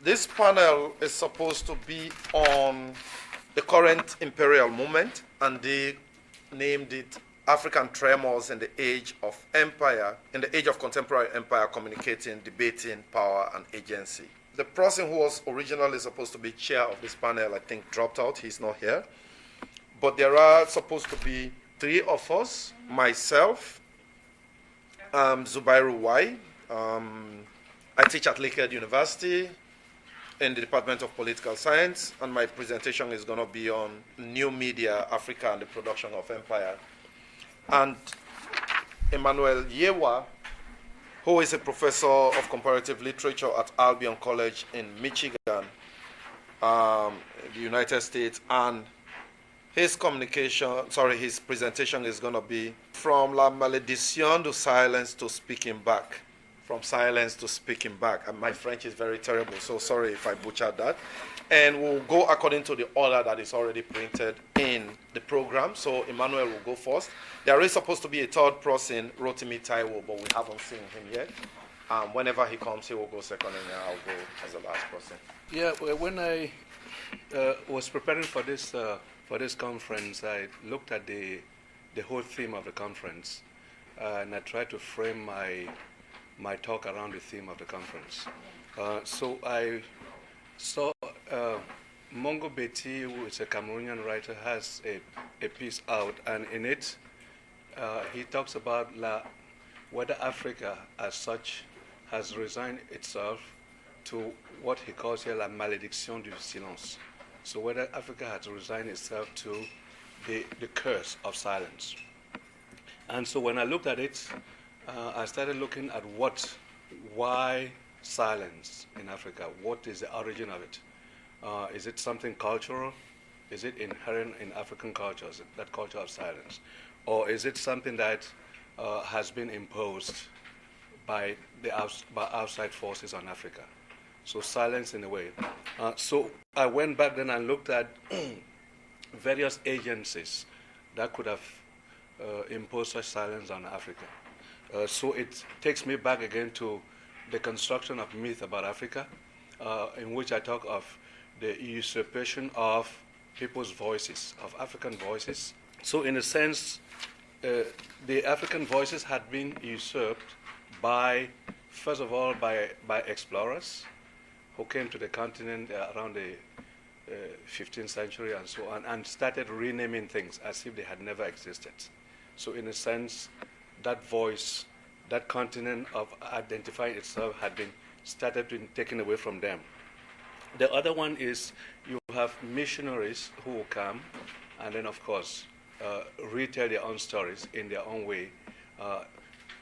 This panel is supposed to be on the current imperial movement, and they named it African Tremors in the Age of Empire, in the Age of Contemporary Empire, Communicating, Debating, Power, and Agency. The person who was originally supposed to be chair of this panel, I think, dropped out. He's not here. But there are supposed to be three of us, myself, Zubairu Y. I teach at Lakehead University in the Department of Political Science, and my presentation is going to be on new media, Africa, and the production of empire. And Emmanuel Yewa, who is a professor of comparative literature at Albion College in Michigan, the United States, and his presentation is going to be From La Malédiction de Silence to Speaking Back. From silence to speaking back. And my French is very terrible, so sorry if I butchered that. And we'll go according to the order that is already printed in the program. So Emmanuel will go first. There is supposed to be a third person, Rotimi Taiwo, but we haven't seen him yet. Whenever he comes, he will go second, and then I'll go as the last person. Yeah, well, when I was preparing for this conference, I looked at the whole theme of the conference, and I tried to frame my talk around the theme of the conference. So I saw Mongo Betty, who is a Cameroonian writer, has a piece out, and in it he talks about whether Africa as such has resigned itself to what he calls here la malédiction du silence. So whether Africa has resigned itself to the curse of silence. And so when I looked at it, I started looking at why silence in Africa? What is the origin of it? Is it something cultural? Is it inherent in African cultures, that culture of silence? Or is it something that has been imposed by outside forces on Africa? So silence in a way. So I went back then and looked at various agencies that could have imposed such silence on Africa. So it takes me back again to the construction of myth about Africa, in which I talk of the usurpation of people's voices, of African voices. So in a sense, the African voices had been usurped first of all, by explorers who came to the continent around the 15th century and so on, and started renaming things as if they had never existed. So in a sense, that voice, that continent of identifying itself had been started being taken away from them. The other one is you have missionaries who will come and then, of course, retell their own stories in their own way.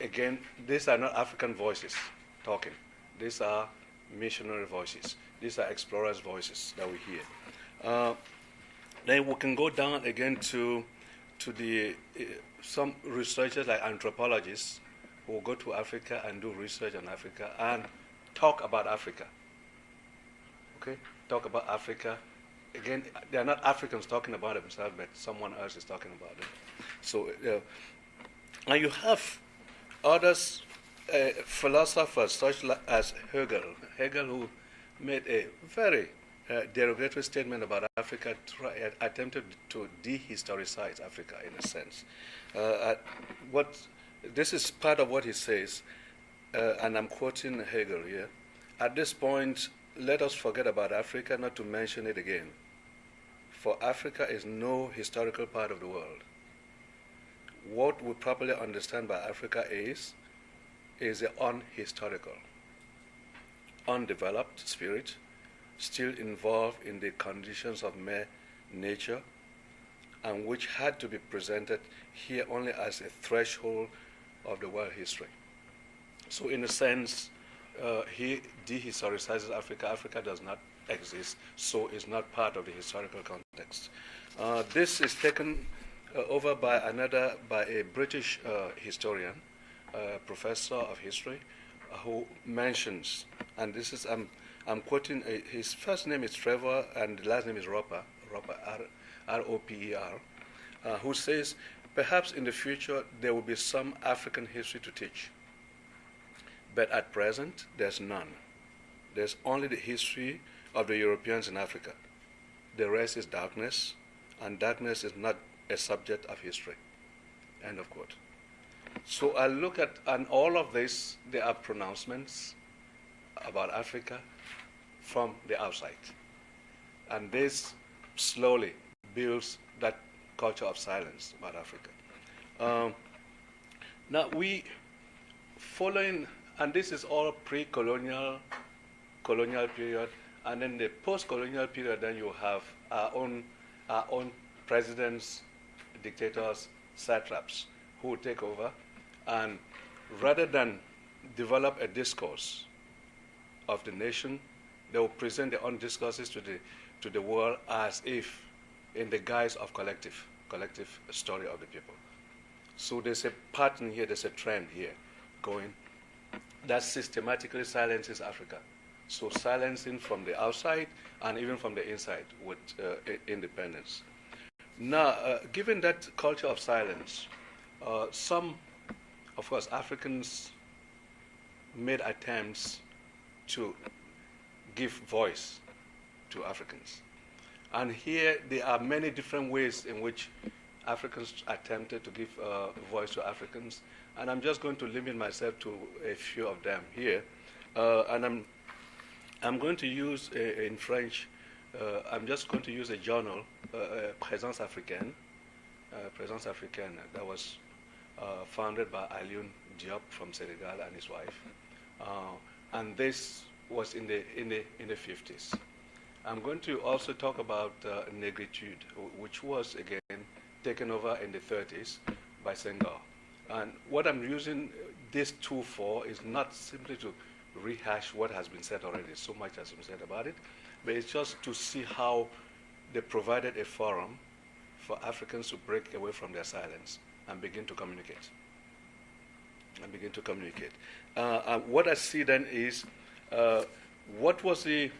Again, these are not African voices talking. These are missionary voices. These are explorers' voices that we hear. Then we can go down again to some researchers like anthropologists who will go to Africa and do research on Africa and talk about Africa. Okay? Talk about Africa. Again, they are not Africans talking about themselves, but someone else is talking about them. So, and you have others, philosophers such as Hegel, who made a very derogatory statement about Africa, attempted to dehistoricize Africa in a sense. This is part of what he says, and I'm quoting Hegel here. At this point, let us forget about Africa, not to mention it again. For Africa is no historical part of the world. What we properly understand by Africa is the unhistorical, undeveloped spirit, still involved in the conditions of mere nature, and which had to be presented here only as a threshold of the world history. So in a sense, he dehistoricizes Africa. Africa does not exist, so is not part of the historical context. This is taken over by a British historian, professor of history, who mentions, and this is, I'm quoting, his first name is Trevor and the last name is Roper, R-O-P-E-R, who says, perhaps in the future there will be some African history to teach, but at present there's none. There's only the history of the Europeans in Africa. The rest is darkness, and darkness is not a subject of history. End of quote. So I look at, and all of this, there are pronouncements about Africa from the outside. And this slowly builds that culture of silence about Africa. Now we, following, and this is all pre-colonial, colonial period, and then the post-colonial period, then you have our own presidents, dictators, satraps who take over, and rather than develop a discourse of the nation, they will present their own discourses to the world as if in the guise of collective story of the people. So there's a pattern here, there's a trend here going that systematically silences Africa. So silencing from the outside and even from the inside with independence. Now, given that culture of silence, some, of course, Africans made attempts to give voice to Africans. And here there are many different ways in which Africans attempted to give voice to Africans. And I'm just going to limit myself to a few of them here. And I'm going to use, in French, I'm just going to use a journal, Présence Africaine, that was founded by Alioune Diop from Senegal and his wife. And this was in the 50s. I'm going to also talk about Negritude, which was, again, taken over in the 30s by Senghor. And what I'm using this tool for is not simply to rehash what has been said already. So much has been said about it, but it's just to see how they provided a forum for Africans to break away from their silence and begin to communicate. What I see then is what were the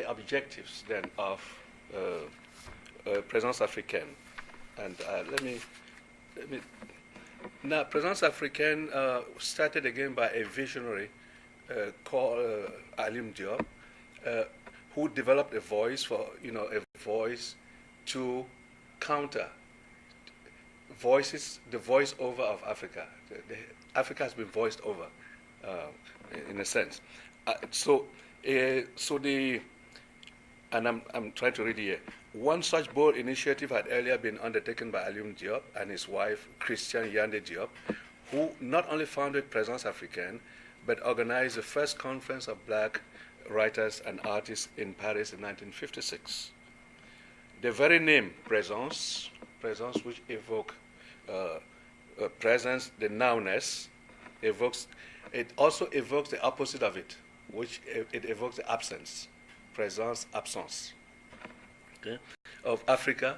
objectives then of Présence Africaine? And now, Présence Africaine started again by a visionary called Alioune Diop, who developed a voice to counter the voice over of Africa. Africa has been voiced over, in a sense. And I'm trying to read here. One such bold initiative had earlier been undertaken by Alioune Diop and his wife, Christiane Yandé Diop, who not only founded Présence Africaine, but organized the first conference of black writers and artists in Paris in 1956. The very name Présence, which evoke presence, the nowness, it also evokes the opposite of it, which it evokes the absence, présence, absence. Okay. Of Africa,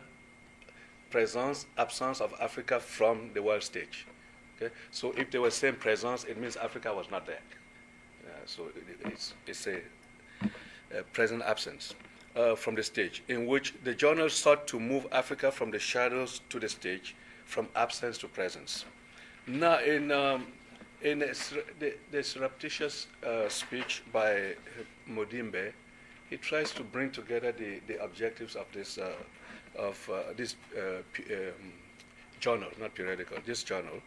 presence, absence of Africa from the world stage. Okay. So if they were saying presence, it means Africa was not there. So it's a present absence from the stage, in which the journal sought to move Africa from the shadows to the stage, from absence to presence. Now, in the surreptitious speech by Modimbe, he tries to bring together the objectives of this journal, not periodical, this journal.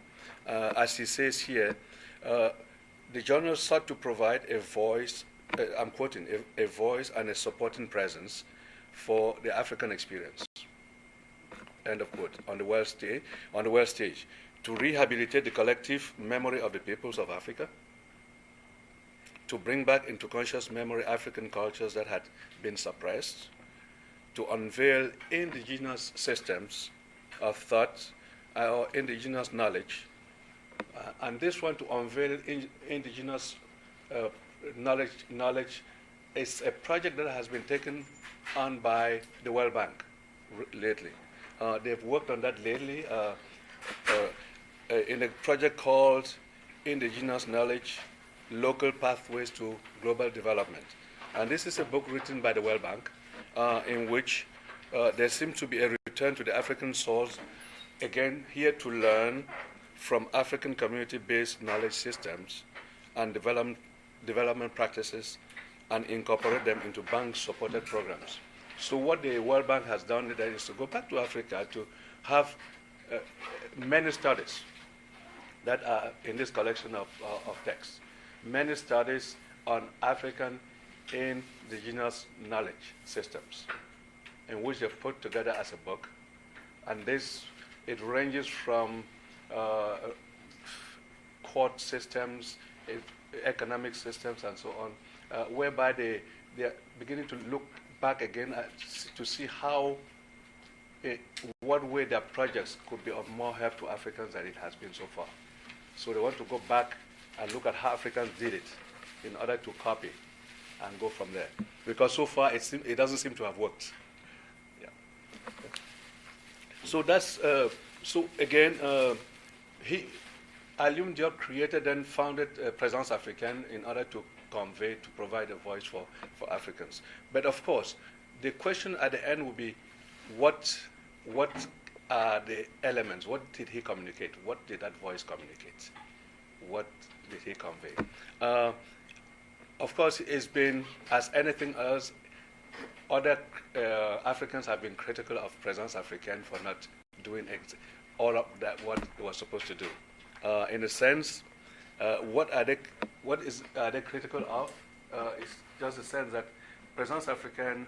As he says here, the journal sought to provide a voice, I'm quoting, a voice and a supporting presence for the African experience, end of quote, on the world stage, to rehabilitate the collective memory of the peoples of Africa, to bring back into conscious memory African cultures that had been suppressed, to unveil indigenous systems of thought or indigenous knowledge, and this one to unveil indigenous knowledge is a project that has been taken on by the World Bank lately. They've worked on that lately in a project called Indigenous Knowledge, Local Pathways to Global Development. And this is a book written by the World Bank in which there seems to be a return to the African source, again, here to learn from African community-based knowledge systems and development practices and incorporate them into bank-supported programs. So what the World Bank has done there is to go back to Africa to have many studies that are in this collection of texts. Many studies on African indigenous knowledge systems, in which they've put together as a book. And it ranges from court systems, economic systems, and so on, whereby they are beginning to look back again to see how, what way their projects could be of more help to Africans than it has been so far. So they want to go back and look at how Africans did it in order to copy and go from there. Because so far it doesn't seem to have worked. Yeah. So that's, so again, Alioune Diop created and founded Présence Africaine in order to convey, to provide a voice for Africans. But of course, the question at the end will be, what are the elements? What did he communicate? What did that voice communicate? What did he convey? Of course, it's been, as anything else, other Africans have been critical of Présence Africaine for not doing all of that what it was supposed to do. In a sense, what are they critical of? It's just the sense that Présence Africaine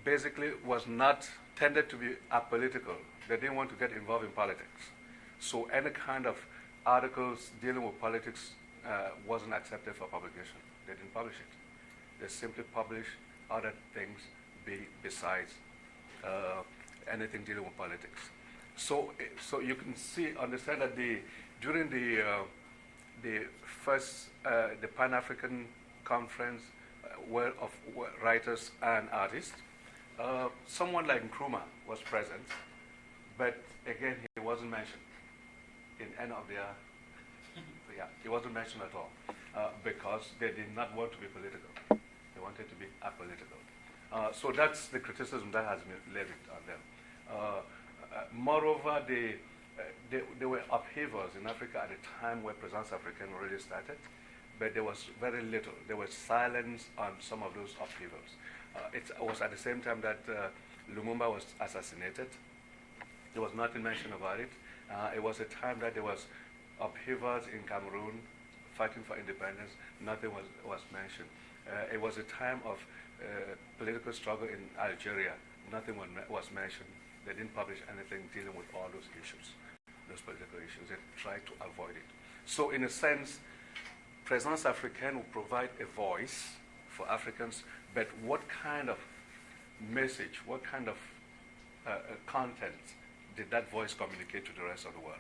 basically was not tended to be apolitical. They didn't want to get involved in politics. So any kind of articles dealing with politics wasn't accepted for publication. They didn't publish it. They simply published other things besides anything dealing with politics. So you can understand that during the first the Pan-African Conference of writers and artists, someone like Nkrumah was present, but again he wasn't mentioned in any of their. Yeah, he wasn't mentioned at all because they did not want to be political. They wanted to be apolitical. So that's the criticism that has been levied on them. Moreover, there were upheavals in Africa at the time where Présence Africaine really started, but there was very little. There was silence on some of those upheavals. It was at the same time that Lumumba was assassinated. There was nothing mentioned about it. It was a time that there was upheavals in Cameroon, fighting for independence. Nothing was mentioned. It was a time of political struggle in Algeria. Nothing was mentioned. They didn't publish anything dealing with all those issues, those political issues. They tried to avoid it. So in a sense, Présence Africaine will provide a voice for Africans, but what kind of message, what kind of content did that voice communicate to the rest of the world?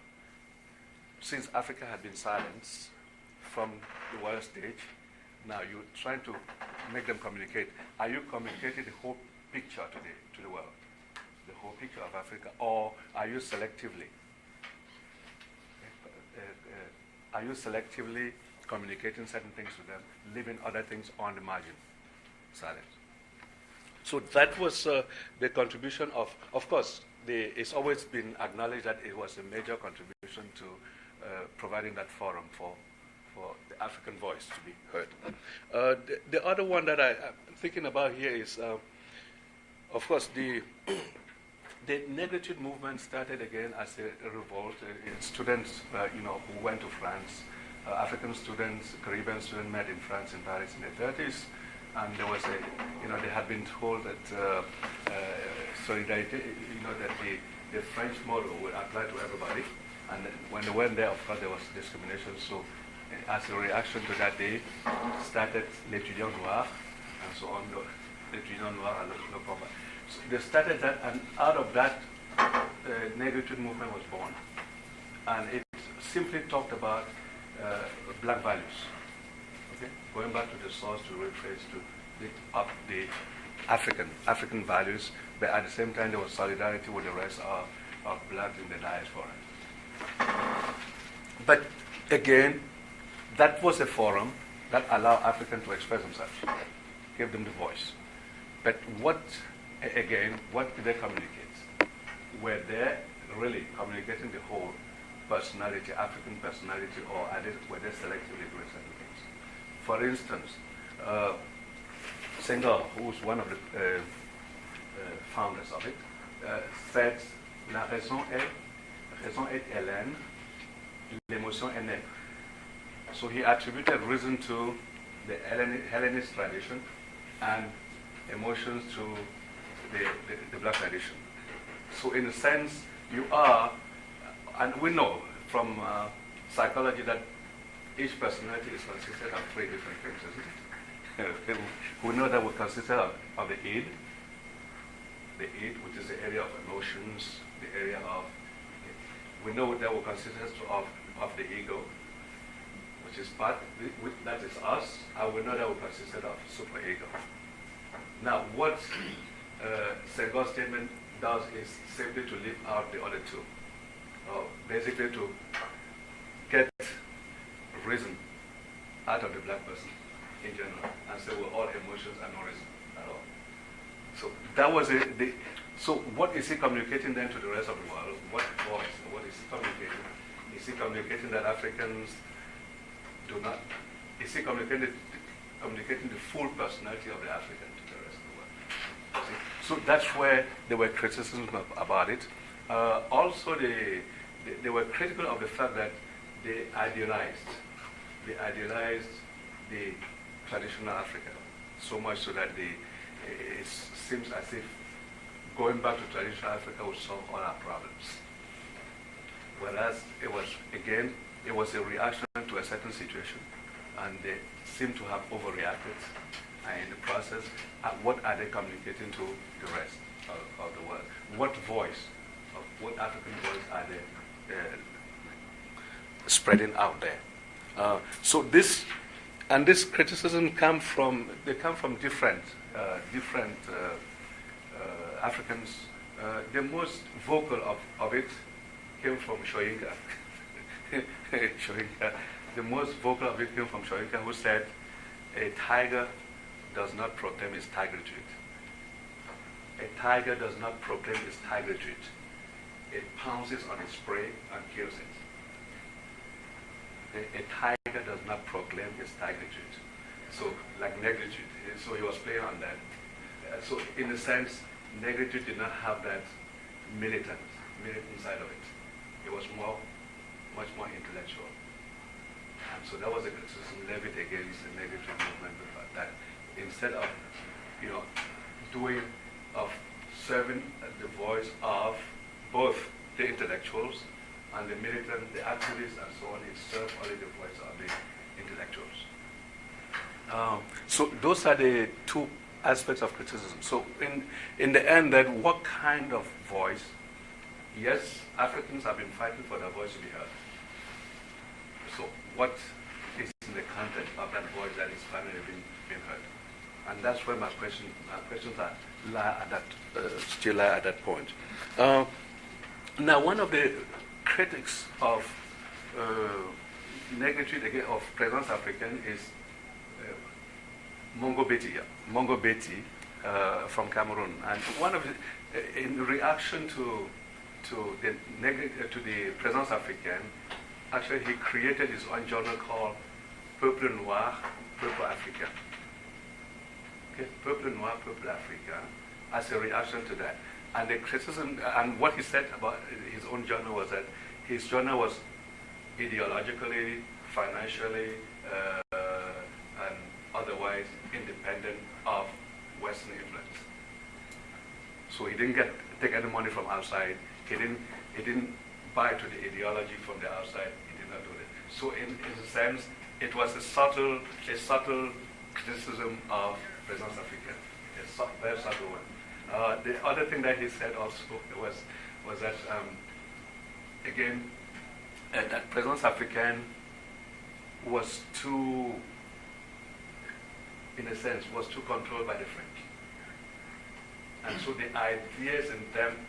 Since Africa had been silenced from the world stage, now you're trying to make them communicate. Are you communicating the whole picture today to the world? The whole picture of Africa, or are you selectively communicating certain things to them, leaving other things on the margin, silent? So that was the contribution of course, it's always been acknowledged that it was a major contribution to providing that forum for the African voice to be heard. The other one that I'm thinking about here is, of course, the negritude movement started again as a revolt. Students, who went to France, African students, Caribbean students met in France, in Paris in the 30s, and there was they had been told that solidarity, that the French model would apply to everybody, and when they went there, of course, there was discrimination. So, as a reaction to that, they started l'étudiant noir, and so on, l'étudiant noir à le combat. So they started that, and out of that, the negritude movement was born. And it simply talked about black values. Okay? Going back to the source to retrace, to dig up the African values, but at the same time there was solidarity with the rest of blacks in the diaspora. But again, that was a forum that allowed Africans to express themselves, gave them the voice. But what did they communicate? Were they really communicating the whole personality, African personality, or were they selectively doing certain things? For instance, Senghor, who was one of the founders of it, said, la raison est Hélène, l'émotion est née. So he attributed reason to the Hellenist tradition and emotions to the black tradition. So in a sense, you are, and we know from psychology that each personality is consisted of three different things, isn't it? We know that we consist of the id, which is the area of emotions, the area of, we know that we consist of the ego, which is part, that is us, and we know that we consist of superego. Now, what Senghor's statement does is simply to leave out the other two, basically to get reason out of the black person in general, and say, well, all emotions are no reason at all. So that was it. So what is he communicating then to the rest of the world? What voice? What is he communicating? Is he communicating that Africans do not? Is he communicating the full personality of the African to the rest of the world? See? So that's where there were criticisms about it. Also, they were critical of the fact that they idealized the traditional Africa so much so that it seems as if going back to traditional Africa would solve all our problems. Whereas it was a reaction to a certain situation, and they seem to have overreacted. And in the process, what are they communicating to the rest of the world? What voice, what African voice are they spreading out there? So this criticism come from different Africans. The most vocal of it came from Shoyinka. Shoyinka. The most vocal of it came from Shoyinka, who said, a tiger does not proclaim its tigritude. A tiger does not proclaim its tigritude. It pounces on its prey and kills it. A tiger does not proclaim its tigritude. So, like negritude. So he was playing on that. So, in a sense, negritude did not have that militant side of it. It was much more intellectual. And so that was a criticism levied against the negritude movement, that instead of, serving the voice of both the intellectuals and the militant, the activists, and so on, it served only the voice of the intellectuals. So those are the two aspects of criticism. So in the end, then, what kind of voice? Yes, Africans have been fighting for their voice to be heard. So what is in the content of that voice that is finally being heard? And that's where my questions still lie at that point. Now, one of the critics of negritude, again, of Présence Africaine is Mongo Betty from Cameroon. And one of in reaction to the Présence Africaine, actually he created his own journal called Peuple Noir, Peuple Africain. Okay, Peuple Noir, Peuple Africain, as a reaction to that. And the criticism, and what he said about his own journal was that his journal was ideologically, financially, and otherwise independent of Western influence. So he didn't take any money from outside. He didn't buy to the ideology from the outside. He did not do that. So in a sense, it was a subtle criticism of Présence Africaine, a very subtle one. The other thing that he said also was that again that Présence Africaine was too, in a sense, was too controlled by the French, and so the ideas in them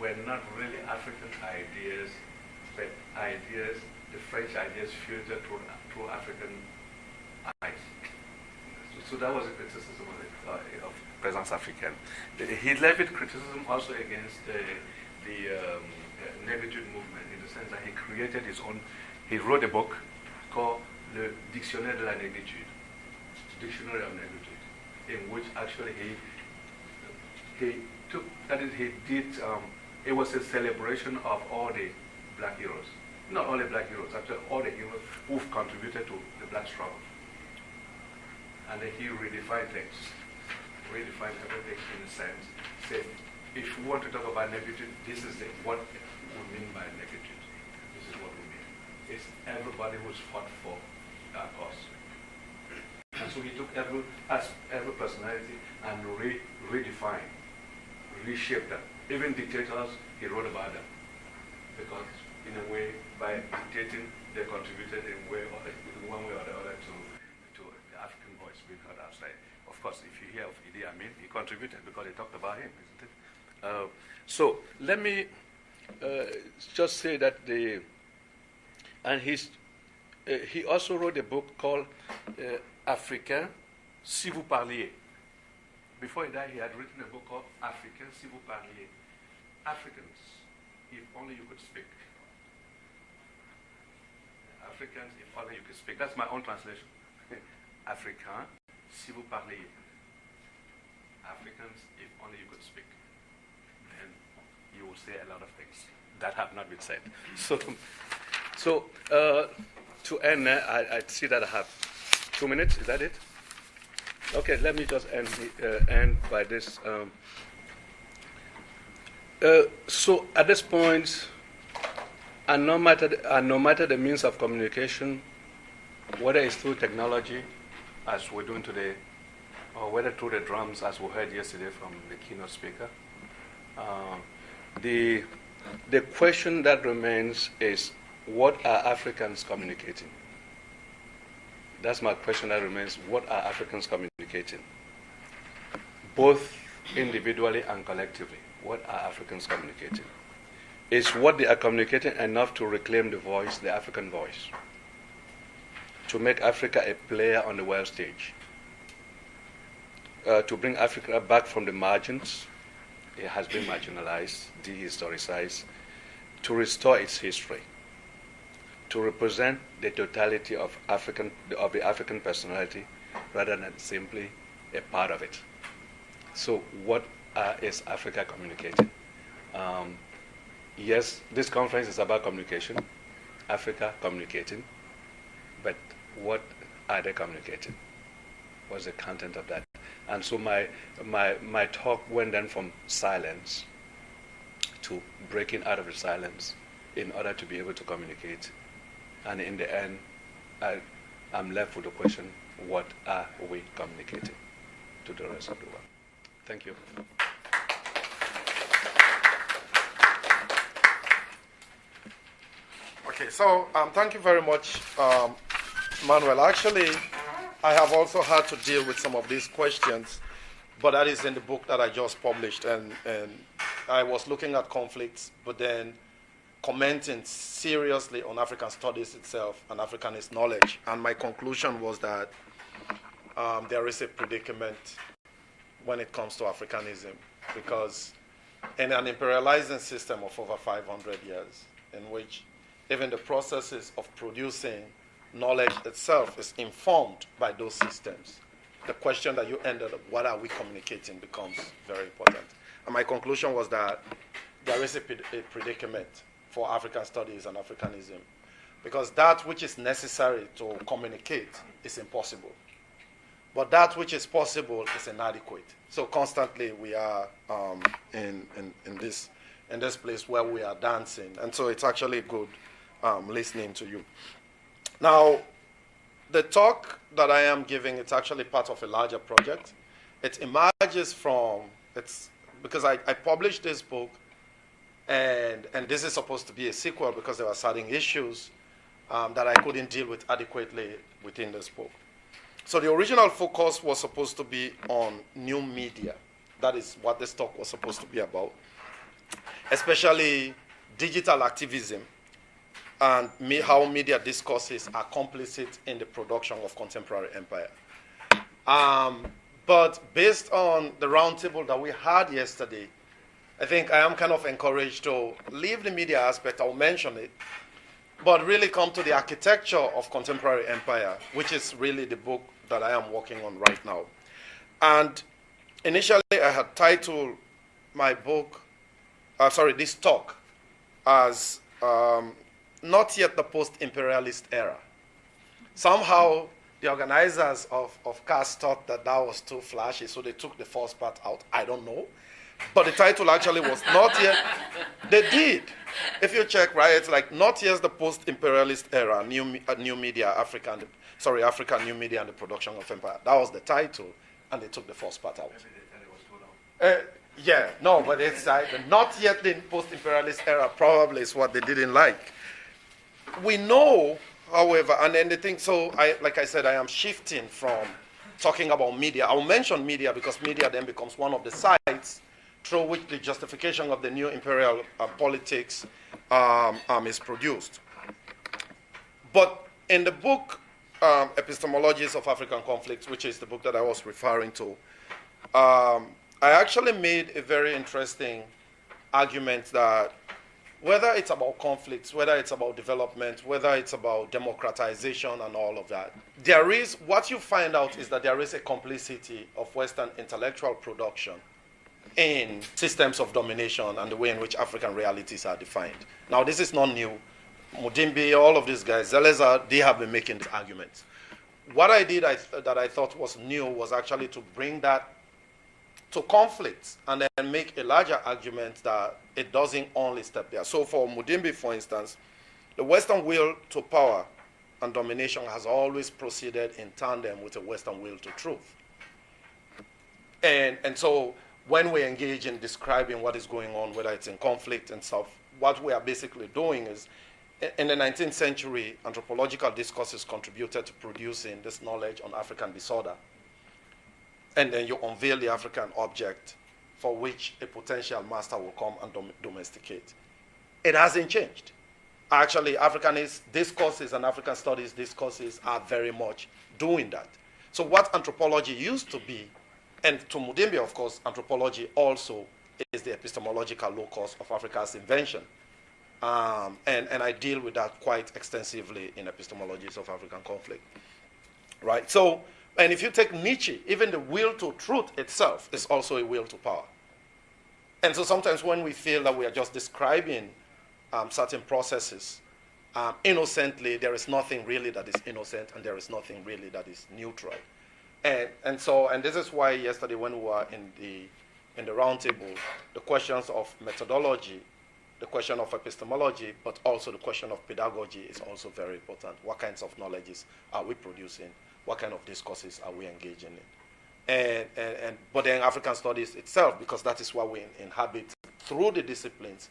were not really African ideas, but ideas, the French ideas filtered through African eyes. So that was a criticism of Présence Africaine. He levied criticism also against the negritude movement, in the sense that he wrote a book called Le Dictionnaire de la Négritude. Dictionary of Negritude, in which actually he took, that is, he did, it was a celebration of all the black heroes. Not only black heroes, actually all the heroes who've contributed to the black struggle. And then he redefined things, redefined everything in a sense. Said, if you want to talk about negritude, this is what we mean by negritude. This is what we mean. It's everybody who's fought for our cause. And so he took every personality and redefined, reshaped them. Even dictators, he wrote about them. Because in a way, by dictating, they contributed in one way or the other to the African voice being heard outside. Of course, if you hear of Idi Amin, he contributed because they talked about him, isn't it? So let me just say that he also wrote a book called Africain, si vous parliez. Before he died, he had written a book called Africain, si vous parliez. Africans, if only you could speak. Africans, if only you could speak. That's my own translation. Africain, si vous parliez. Africans, if only you could speak. Then you will say a lot of things that have not been said. So to end, I see that I have 2 minutes. Is that it? Okay, let me just end by this. So at this point, and no matter the means of communication, whether it's through technology, as we're doing today, or whether through the drums, as we heard yesterday from the keynote speaker, the question that remains is, what are Africans communicating? That's my question that remains. What are Africans communicating? Both individually and collectively. What are Africans communicating? Is what they are communicating enough to reclaim the voice, the African voice? To make Africa a player on the world stage? To bring Africa back from the margins? It has been marginalized, dehistoricized. To restore its history. To represent the totality of the African personality rather than simply a part of it. So what is Africa communicating? Yes, this conference is about communication, Africa communicating, but what are they communicating? What's the content of that? And so my talk went then from silence to breaking out of the silence in order to be able to communicate. And in the end, I'm left with the question, what are we communicating to the rest of the world? Thank you. Okay, so thank you very much, Manuel. Actually, I have also had to deal with some of these questions, but that is in the book that I just published, and I was looking at conflicts, but then commenting seriously on African studies itself and Africanist knowledge. And my conclusion was that there is a predicament when it comes to Africanism, because in an imperializing system of over 500 years, in which even the processes of producing knowledge itself is informed by those systems, the question that you ended up, what are we communicating, becomes very important. And my conclusion was that there is a predicament for African studies and Africanism, because that which is necessary to communicate is impossible. But that which is possible is inadequate. So constantly we are in this place where we are dancing. And so it's actually good listening to you. Now, the talk that I am giving, it's actually part of a larger project. It emerges from, because I published this book, and this is supposed to be a sequel because there were certain issues that I couldn't deal with adequately within this book. So the original focus was supposed to be on new media. That is what this talk was supposed to be about, especially digital activism and how media discourses are complicit in the production of contemporary empire. But based on the roundtable that we had yesterday, I think I am kind of encouraged to leave the media aspect, I'll mention it, but really come to the architecture of contemporary empire, which is really the book that I am working on right now. And initially, I had titled my book, this talk, as Not Yet the Post-Imperialist Era. Somehow, the organizers of CAAS thought that was too flashy, so they took the first part out. I don't know. But the title actually was Not Yet. They did. If you check, right, it's like Not Yet the Post-Imperialist Era, New Media, Africa New Media and the Production of Empire. That was the title, and they took the first part out. Maybe they thought it was too long. But it's like Not Yet the Post-Imperialist Era probably is what they didn't like. We know, however, and then the thing, like I said, I am shifting from talking about media. I'll mention media because media then becomes one of the sites through which the justification of the new imperial politics is produced. But in the book, Epistemologies of African Conflicts, which is the book that I was referring to, I actually made a very interesting argument that whether it's about conflicts, whether it's about development, whether it's about democratization and all of that, what you find out is that there is a complicity of Western intellectual production in systems of domination and the way in which African realities are defined. Now, this is not new. Mudimbi, all of these guys, Zeleza, they have been making this argument. What I did that I thought was new was actually to bring that to conflict and then make a larger argument that it doesn't only step there. So for Mudimbi, for instance, the Western will to power and domination has always proceeded in tandem with the Western will to truth. And so when we engage in describing what is going on, whether it's in conflict and stuff, what we are basically doing is, in the 19th century, anthropological discourses contributed to producing this knowledge on African disorder. And then you unveil the African object for which a potential master will come and domesticate. It hasn't changed. Actually, Africanist discourses and African studies discourses are very much doing that. So what anthropology used to be, and to Mudimbi, of course, anthropology also is the epistemological locus of Africa's invention. And I deal with that quite extensively in Epistemologies of African Conflict. Right? So, and if you take Nietzsche, even the will to truth itself is also a will to power. And so sometimes when we feel that we are just describing certain processes innocently, there is nothing really that is innocent, and there is nothing really that is neutral. And this is why yesterday when we were in the roundtable, the questions of methodology, the question of epistemology, but also the question of pedagogy is also very important. What kinds of knowledges are we producing? What kind of discourses are we engaging in? But then African studies itself, because that is what we inhabit through the disciplines,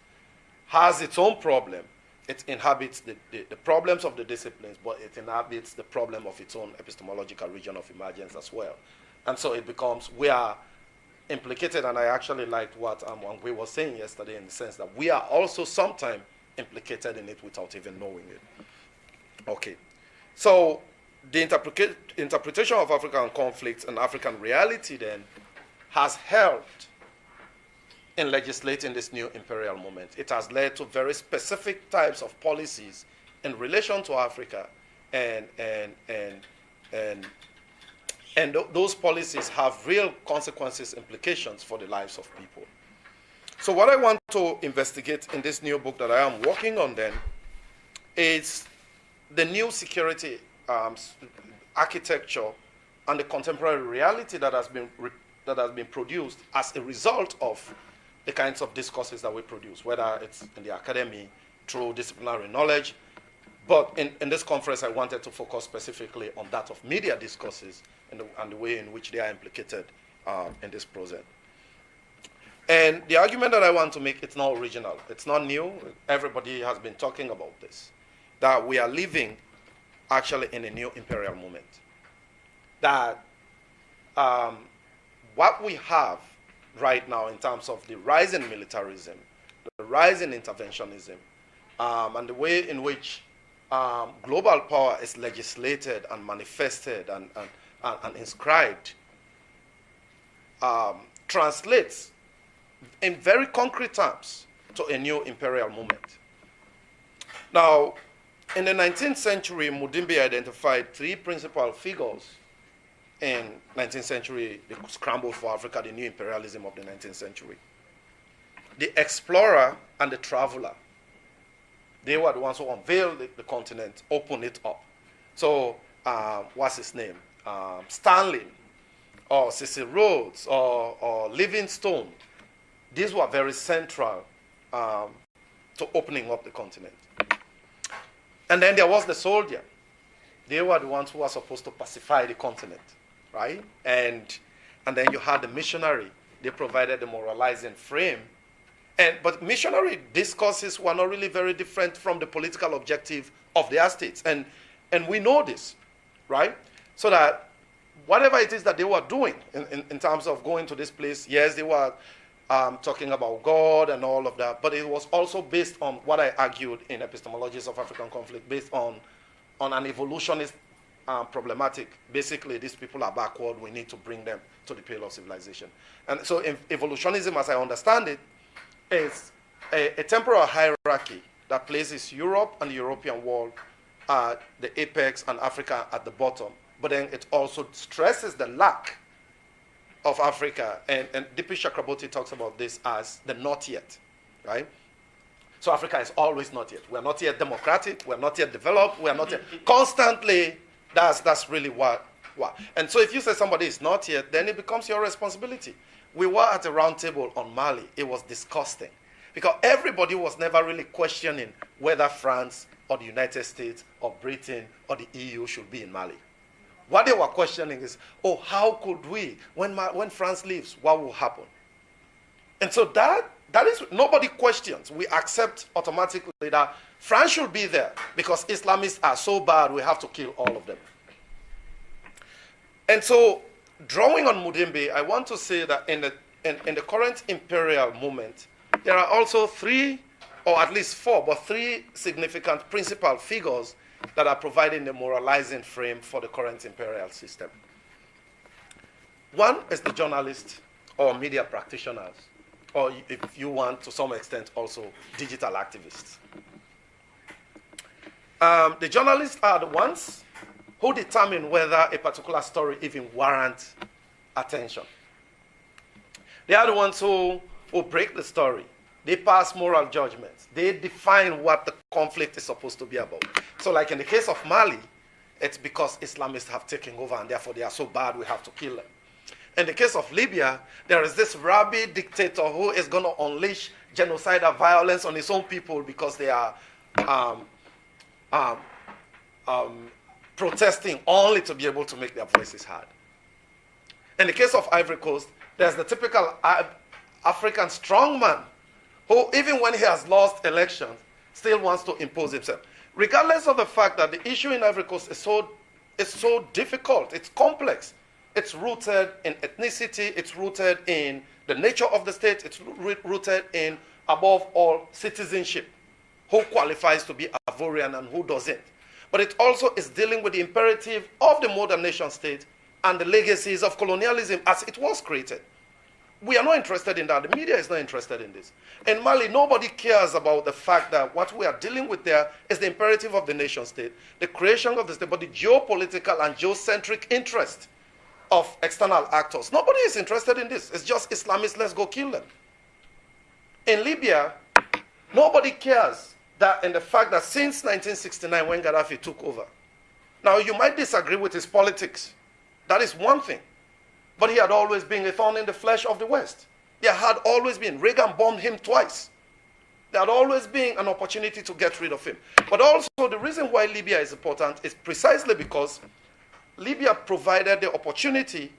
has its own problem. It inhabits the problems of the disciplines, but it inhabits the problem of its own epistemological region of emergence as well. And so it becomes, we are implicated, and I actually liked what we were saying yesterday in the sense that we are also sometimes implicated in it without even knowing it. Okay. So the interpretation of African conflicts and African reality then has helped in legislating this new imperial movement. It has led to very specific types of policies in relation to Africa, and those policies have real consequences, implications for the lives of people. So what I want to investigate in this new book that I am working on then is the new security architecture and the contemporary reality that has been produced as a result of the kinds of discourses that we produce, whether it's in the academy, through disciplinary knowledge. But in this conference, I wanted to focus specifically on that of media discourses and the way in which they are implicated in this process. And the argument that I want to make, it's not original. It's not new. Everybody has been talking about this, that we are living actually in a new imperial moment. That what we have right now in terms of the rise in militarism, the rise in interventionism, and the way in which global power is legislated and manifested and inscribed, translates in very concrete terms to a new imperial movement. Now, in the 19th century, Mudimbi identified three principal figures in 19th century, the scramble for Africa, the new imperialism of the 19th century. The explorer and the traveler, they were the ones who unveiled the continent, opened it up. So, what's his name? Stanley, or Cecil Rhodes, or Livingstone. These were very central to opening up the continent. And then there was the soldier. They were the ones who were supposed to pacify the continent, right? And then you had the missionary. They provided the moralizing frame. But missionary discourses were not really very different from the political objective of their states. And we know this, right? So that whatever it is that they were doing in terms of going to this place, yes, they were talking about God and all of that, but it was also based on what I argued in Epistemologies of African Conflict, based on an evolutionist problematic. Basically, these people are backward. We need to bring them to the pale of civilization. And so evolutionism, as I understand it, is a temporal hierarchy that places Europe and the European world at the apex and Africa at the bottom. But then it also stresses the lack of Africa. And D.P. Chakraborty talks about this as the not yet, right? So Africa is always not yet. We're not yet democratic. We're not yet developed. We're not yet constantly. That's really what. And so if you say somebody is not yet, then it becomes your responsibility. We were at a round table on Mali. It was disgusting because everybody was never really questioning whether France or the United States or Britain or the EU should be in Mali. What they were questioning is, how could we, when France leaves, what will happen? And so that is, nobody questions. We accept automatically that France should be there because Islamists are so bad, we have to kill all of them. And so, drawing on Mudimbe, I want to say that in the current imperial movement, there are also three, or at least four, but three significant principal figures that are providing the moralizing frame for the current imperial system. One is the journalist or media practitioners, or if you want, to some extent, also digital activists. The journalists are the ones who determine whether a particular story even warrants attention. They are the ones who break the story. They pass moral judgments. They define what the conflict is supposed to be about. So like in the case of Mali, it's because Islamists have taken over and therefore they are so bad we have to kill them. In the case of Libya, there is this rabid dictator who is going to unleash genocidal violence on his own people because they are protesting only to be able to make their voices heard. In the case of Ivory Coast, there's the typical African strongman who, even when he has lost elections, still wants to impose himself. Regardless of the fact that the issue in Ivory Coast is so difficult, it's complex. It's rooted in ethnicity, it's rooted in the nature of the state, it's rooted in, above all, citizenship. Who qualifies to be Ivorian and who doesn't. But it also is dealing with the imperative of the modern nation state and the legacies of colonialism as it was created. We are not interested in that. The media is not interested in this. In Mali, nobody cares about the fact that what we are dealing with there is the imperative of the nation state, the creation of the state, but the geopolitical and geocentric interest of external actors. Nobody is interested in this. It's just Islamists, let's go kill them. In Libya, nobody cares that in the fact that since 1969 when Gaddafi took over, now you might disagree with his politics. That is one thing. But he had always been a thorn in the flesh of the West. There had always been. Reagan bombed him twice. There had always been an opportunity to get rid of him. But also the reason why Libya is important is precisely because Libya provided the opportunity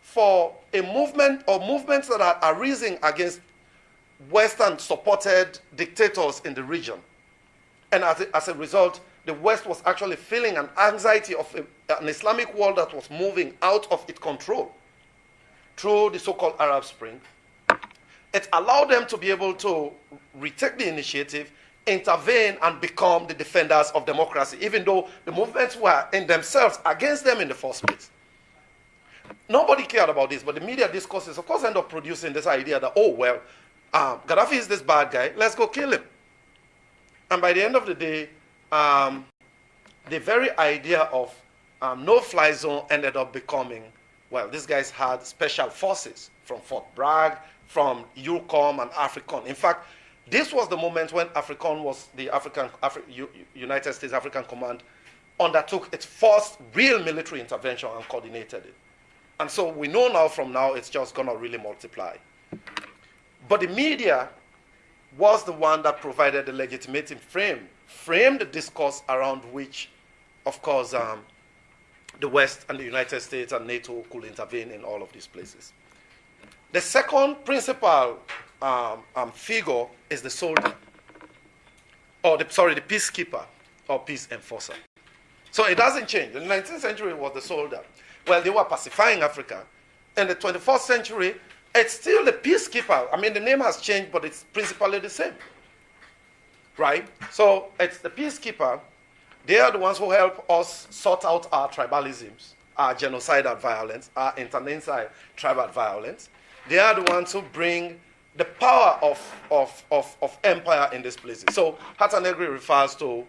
for a movement or movements that are rising against Western-supported dictators in the region. And as a result, the West was actually feeling an anxiety of an Islamic world that was moving out of its control through the so-called Arab Spring. It allowed them to be able to retake the initiative, intervene, and become the defenders of democracy, even though the movements were in themselves against them in the first place. Nobody cared about this, but the media discourses, of course, end up producing this idea that, Gaddafi is this bad guy, let's go kill him. And by the end of the day, the very idea of no-fly zone ended up becoming Well, these guys had special forces from Fort Bragg, from EUCOM and AFRICOM. In fact, this was the moment when AFRICOM was the United States African Command undertook its first real military intervention and coordinated it. And so we know now from now it's just going to really multiply. But the media was the one that provided the legitimating framed the discourse around which, of course, the West and the United States and NATO could intervene in all of these places. The second principal figure is the soldier, or the peacekeeper or peace enforcer. So it doesn't change. In the 19th century, it was the soldier. Well, they were pacifying Africa. In the 21st century, it's still the peacekeeper. I mean, the name has changed, but it's principally the same. Right? So it's the peacekeeper. They are the ones who help us sort out our tribalisms, our genocidal violence, our internecine tribal violence. They are the ones who bring the power of empire in these places. So Hatanegri refers to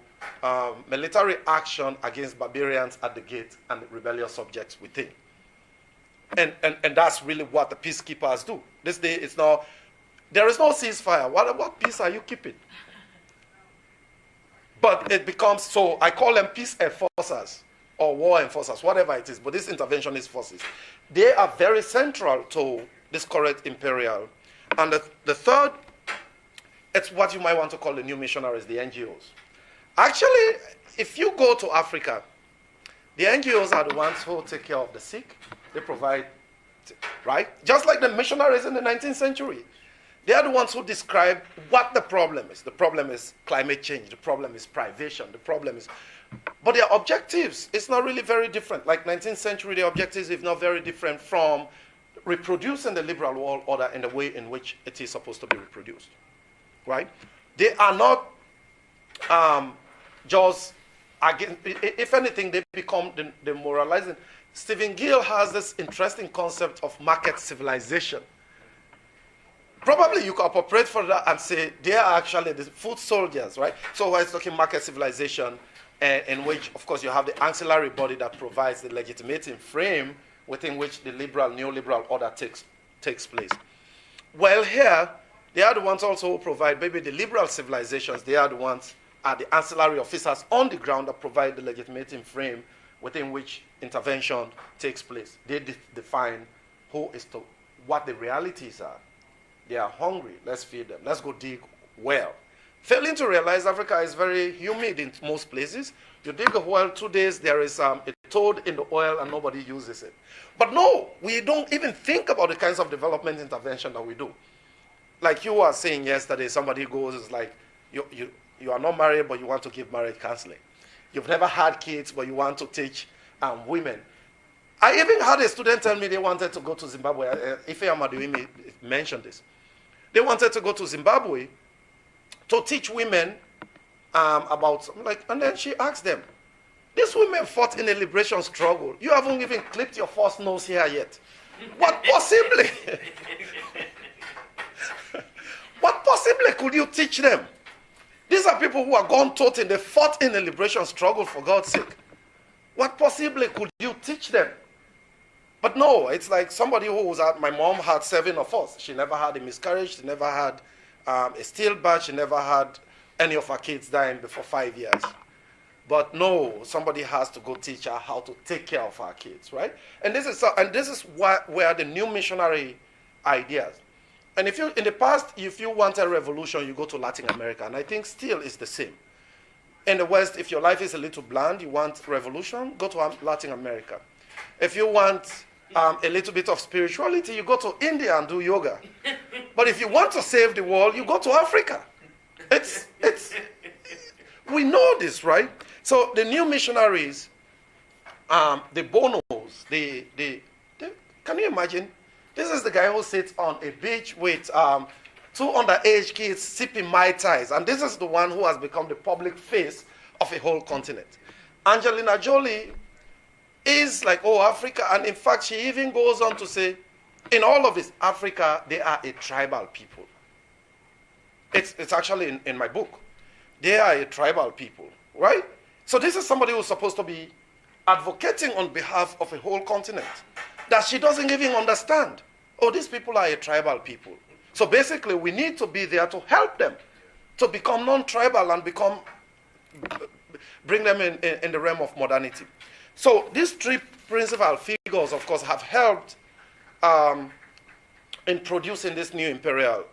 military action against barbarians at the gate and rebellious subjects within. And that's really what the peacekeepers do. This day, there is no ceasefire. What peace are you keeping? But it becomes, so I call them peace enforcers or war enforcers, whatever it is, but these interventionist forces. They are very central to this current imperial. And the third, it's what you might want to call the new missionaries, the NGOs. Actually, if you go to Africa, the NGOs are the ones who take care of the sick. They provide, right? Just like the missionaries in the 19th century. They are the ones who describe what the problem is. The problem is climate change. The problem is privation. The problem is... But their objectives, it's not really very different. Like 19th century, their objectives is not very different from reproducing the liberal world order in the way in which it is supposed to be reproduced. Right? They are not just... Again, if anything, they become demoralizing. Stephen Gill has this interesting concept of market civilization. Probably you could appropriate for that and say they are actually the foot soldiers, right? So we're talking market civilization, in which, of course, you have the ancillary body that provides the legitimating frame within which the neoliberal order takes place. Well, here, they are the ones also who provide, maybe the liberal civilizations, they are the ones, are the ancillary officers on the ground that provide the legitimating frame within which intervention takes place. They define what the realities are. They are hungry, let's feed them. Let's go dig well. Failing to realize Africa is very humid in most places. You dig a well, 2 days, there is a toad in the oil and nobody uses it. But no, we don't even think about the kinds of development intervention that we do. Like you were saying yesterday, somebody goes, it's like, you are not married, but you want to give marriage counseling. You've never had kids, but you want to teach women. I even had a student tell me they wanted to go to Zimbabwe. Ife Amaduimi mentioned this. They wanted to go to Zimbabwe to teach women about, and then she asked them, these women fought in a liberation struggle. You haven't even clipped your first nose here yet. What possibly? What possibly could you teach them? These are people who are gone taught and they fought in a liberation struggle, for God's sake. What possibly could you teach them? But no, it's like somebody who was my mom had 7 of us. She never had a miscarriage. She never had a stillbirth. She never had any of her kids dying before 5 years. But no, somebody has to go teach her how to take care of her kids, right? And this is where the new missionary ideas. And in the past, if you want a revolution, you go to Latin America. And I think still it's the same. In the West, if your life is a little bland, you want revolution, go to Latin America. If you want a little bit of spirituality, you go to India and do yoga. But if you want to save the world, you go to Africa. We know this, right? So the new missionaries, the bonos, can you imagine? This is the guy who sits on a beach with 2 underage kids sipping Mai Tais. And this is the one who has become the public face of a whole continent. Angelina Jolie is like, oh, Africa. And in fact, she even goes on to say, in all of this, Africa, they are a tribal people. It's actually in my book. They are a tribal people, right? So this is somebody who's supposed to be advocating on behalf of a whole continent. that she doesn't even understand. Oh, these people are a tribal people. So basically, we need to be there to help them to become non-tribal and bring them in the realm of modernity. So these three principal figures, of course, have helped in producing this new imperial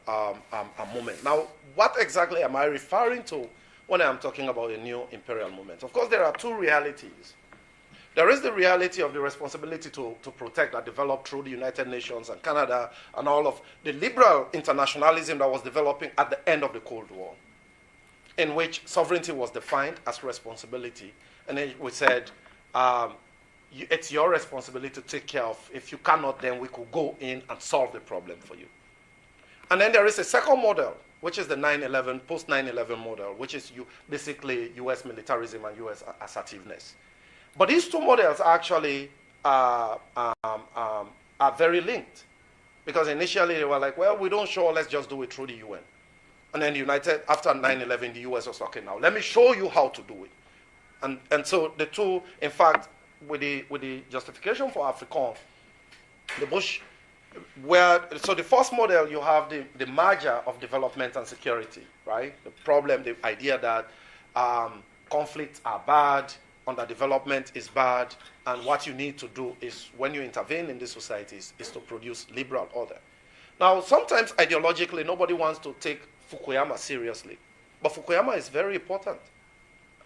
movement. Now, what exactly am I referring to when I'm talking about a new imperial movement? Of course, there are two realities. There is the reality of the responsibility to protect that developed through the United Nations and Canada and all of the liberal internationalism that was developing at the end of the Cold War, in which sovereignty was defined as responsibility. And then we said, it's your responsibility to take care of. If you cannot, then we could go in and solve the problem for you. And then there is a second model, which is the 9/11, post 9/11 model, which is basically U.S. militarism and U.S. assertiveness. But these two models actually are very linked, because initially they were like, well, we don't show, let's just do it through the UN. And then after 9/11, the US was okay, now let me show you how to do it. And so the two, in fact, with the justification for AFRICOM, the Bush, so the first model, you have the merger of development and security, right? The problem, the idea that conflicts are bad, underdevelopment is bad, and what you need to do is, when you intervene in these societies, is to produce liberal order. Now, sometimes ideologically, nobody wants to take Fukuyama seriously, but Fukuyama is very important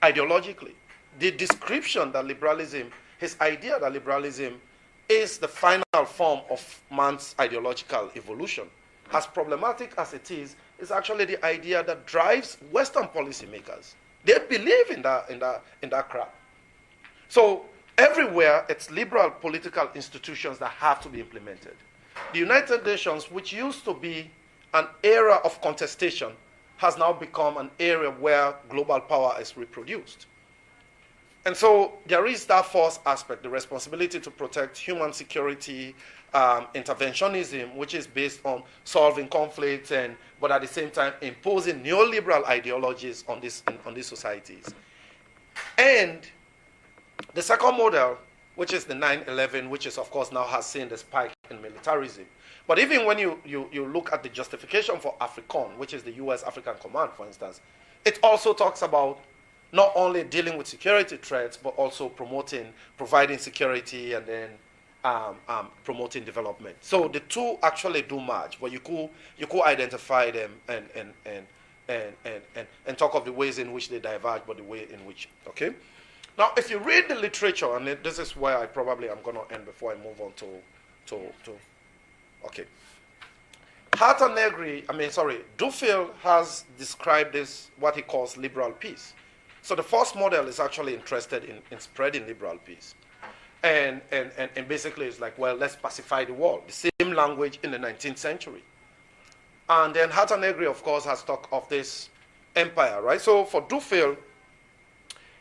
ideologically. The description that liberalism, his idea that liberalism is the final form of man's ideological evolution, as problematic as it is actually the idea that drives Western policymakers. They believe in that crap. So everywhere, it's liberal political institutions that have to be implemented. The United Nations, which used to be an era of contestation, has now become an area where global power is reproduced. And so there is that first aspect, the responsibility to protect human security, interventionism, which is based on solving conflicts, but at the same time imposing neoliberal ideologies on these societies. And the second model, which is the 9/11, which is, of course, now has seen the spike in militarism. But even when you look at the justification for AFRICOM, which is the U.S. African Command, for instance, it also talks about not only dealing with security threats, but also providing security and then promoting development. So the two actually do merge, but you could identify them and talk of the ways in which they diverge, but the way in which, okay? Now, if you read the literature, and this is where I probably am going to end before I move on to okay. Duffield has described this, what he calls liberal peace. So the first model is actually interested in spreading liberal peace. And basically it's like, well, let's pacify the world. The same language in the 19th century. And then Hata Negri, of course, has talked of this empire, right? So for Duffield,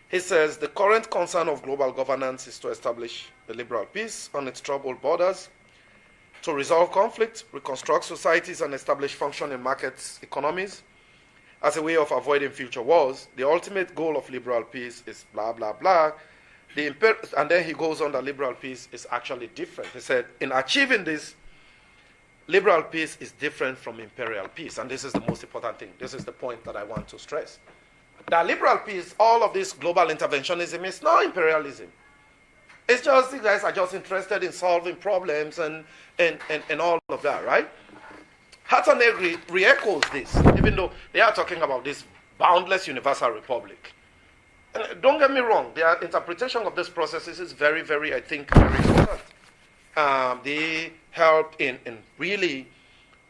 he says, the current concern of global governance is to establish a liberal peace on its troubled borders, to resolve conflict, reconstruct societies, and establish functioning markets, economies, as a way of avoiding future wars. The ultimate goal of liberal peace is blah, blah, blah. And then he goes on that liberal peace is actually different. He said, in achieving this, liberal peace is different from imperial peace. And this is the most important thing. This is the point that I want to stress. That liberal peace, all of this global interventionism, is not imperialism. It's just, you guys are just interested in solving problems and all of that, right? Hata Negri re-echoes this, even though they are talking about this boundless universal republic. And don't get me wrong, their interpretation of this process is very, very, I think, very important. They helped in really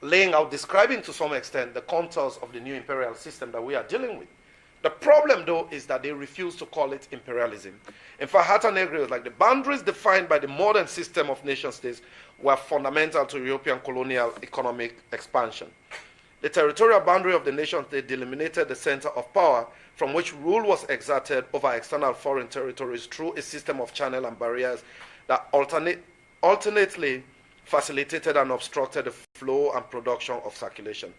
laying out, describing to some extent the contours of the new imperial system that we are dealing with. The problem, though, is that they refuse to call it imperialism. In fact, Hata Negri was like, the boundaries defined by the modern system of nation-states were fundamental to European colonial economic expansion. The territorial boundary of the nation-state delimited the center of power from which rule was exerted over external foreign territories through a system of channels and barriers that alternately facilitated and obstructed the flow and production of circulation.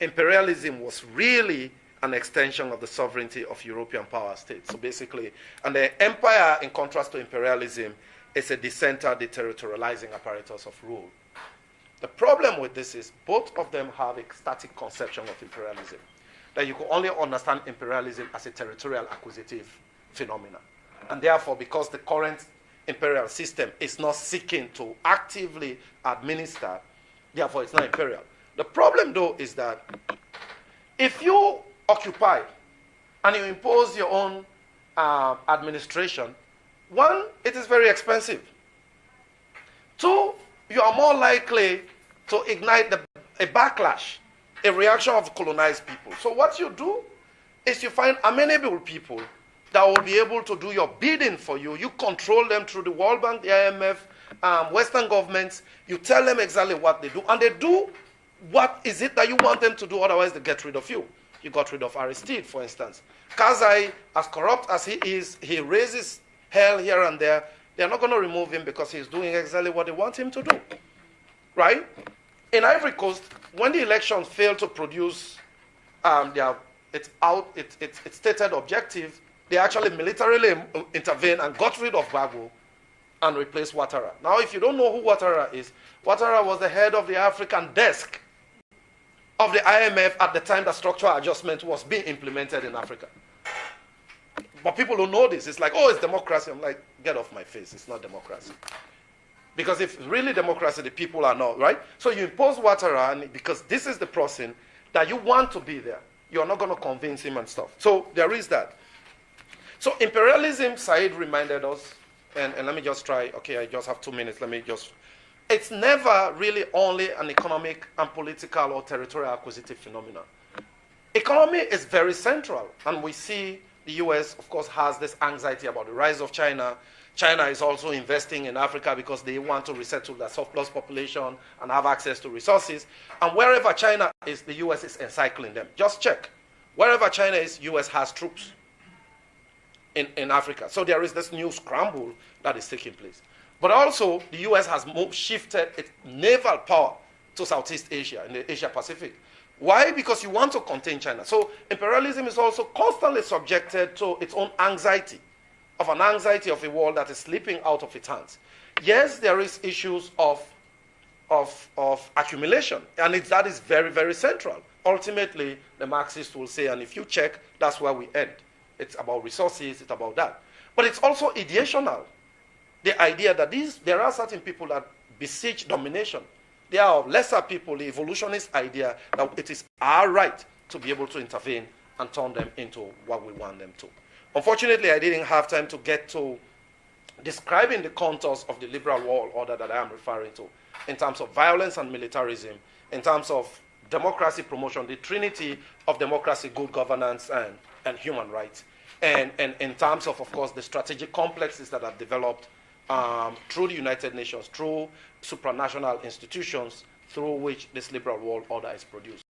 Imperialism was really an extension of the sovereignty of European power states. So basically, and the empire, in contrast to imperialism, is a decentered, deterritorializing apparatus of rule. The problem with this is both of them have a static conception of imperialism, that you can only understand imperialism as a territorial acquisitive phenomenon. And therefore, because the current imperial system is not seeking to actively administer, therefore it's not imperial. The problem, though, is that if you occupy and you impose your own administration, one, it is very expensive. Two, you are more likely to ignite a backlash, a reaction of colonized people. So what you do is you find amenable people that will be able to do your bidding for you. You control them through the World Bank, the IMF, Western governments. You tell them exactly what they do, and they do what is it that you want them to do, otherwise they get rid of you. You got rid of Aristide, for instance. Karzai, as corrupt as he is, he raises hell here and there. They're not going to remove him because he's doing exactly what they want him to do. Right? In Ivory Coast, when the elections failed to produce its stated objective, they actually militarily intervened and got rid of Gbagbo and replaced Ouattara. Now, if you don't know who Ouattara is, Ouattara was the head of the African desk of the IMF at the time that structural adjustment was being implemented in Africa. But people don't know this. It's like, oh, it's democracy. I'm like, get off my face. It's not democracy. Because if it's really democracy, the people are not, right? So you impose Ouattara, and because this is the person that you want to be there, you're not going to convince him and stuff. So there is that. So imperialism, Said reminded us, and let me just try, okay, I just have 2 minutes, it's never really only an economic and political or territorial acquisitive phenomenon. Economy is very central, and we see the US, of course, has this anxiety about the rise of China. China is also investing in Africa because they want to resettle their surplus population and have access to resources. And wherever China is, the US is encircling them. Just check. Wherever China is, US has troops in Africa. So there is this new scramble that is taking place. But also, the US has shifted its naval power to Southeast Asia, in the Asia Pacific. Why? Because you want to contain China. So imperialism is also constantly subjected to its own anxiety, of a world that is slipping out of its hands. Yes, there is issues of accumulation, and that is very, very central. Ultimately, the Marxists will say, and if you check, that's where we end. It's about resources, it's about that. But it's also ideational. The idea that there are certain people that beseech domination. There are lesser people, the evolutionist idea that it is our right to be able to intervene and turn them into what we want them to. Unfortunately, I didn't have time to get to describing the contours of the liberal world order that I am referring to, in terms of violence and militarism, in terms of democracy promotion, the trinity of democracy, good governance, and human rights, and in terms of course, the strategic complexes that have developed through the United Nations, through supranational institutions, through which this liberal world order is produced.